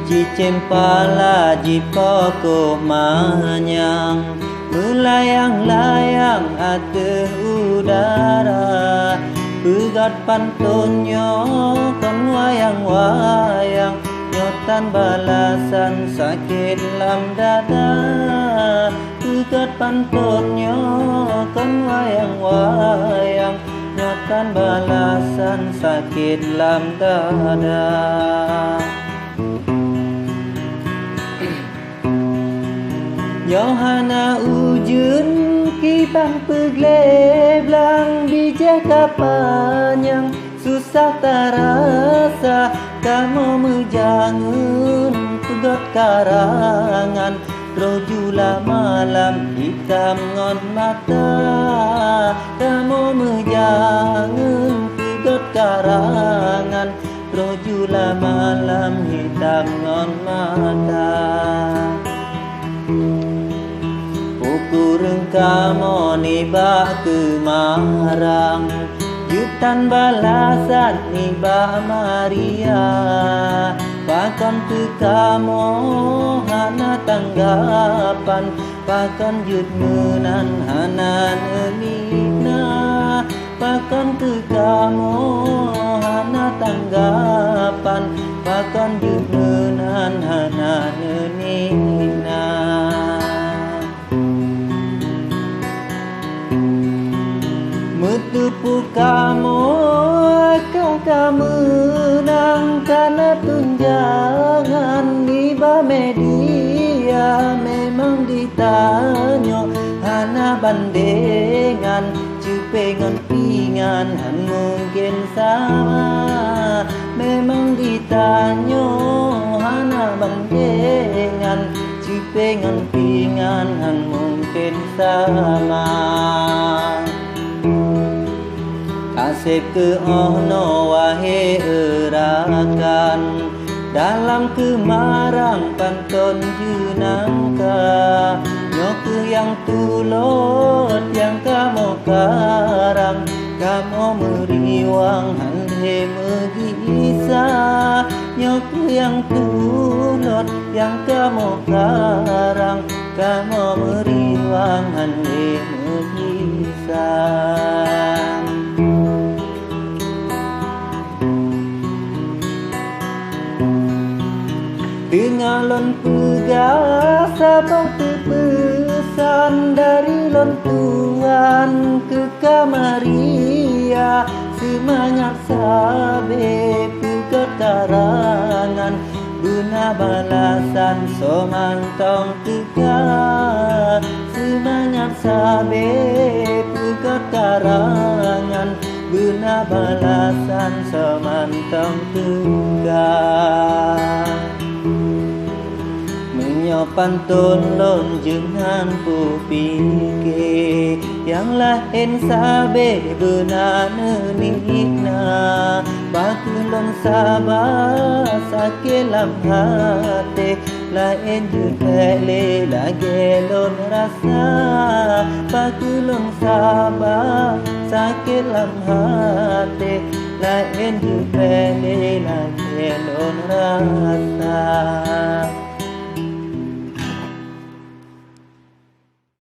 Cicempala jipoko manyang melayang-layang atas udara, pegat pantunnya kan wayang-wayang, nyotan balasan sakit lam dada. Pegat pantunnya kan wayang-wayang, nyotan balasan sakit lam dada. Yohana ujun kibang pegleblang bijak kapanyang susah terasa, kamu mejangun pegot karangan, rojula malam hitam ngon mata, kamu mejangun pegot karangan, rojula malam hitam ngon mata. Ukureng kamu niba kemarang, jutan balasan niba Maria. Pakon tu kamu hana tanggapan, pakon jut menan hana nenina. Pakon tu kamu hana tanggapan, pakon jut menan hana nenina. Metupu kamu kamu nang karena tunjangan niba media, memang ditanya hana bandengan, cupengan pingan han mungkin sama, memang ditanya hana bandengan, cupengan pingan han mungkin sama. Asep ke ono wahe erakan, dalam kemarang pantun junangka, nyoku yang tulot yang kamu karang, kamu meriwang hande megisa. Nyoku yang tulot yang kamu karang, kamu meriwang hande megisa. Dengalon pegas sabang pesan dari lon Tuhan ke Kamaria, semangat sabe pegat karangan, guna balasan somantong tega. Semangat sabe pegat karangan, guna balasan somantong tega. Pantun lon jengan pu pike, yang lain sabe benana nihna. Bakulon sabah sakit lam hati, lain jutele lagi lon rasa. Bakulon sabah sakit lam hati, lain jutele lagi lon rasa.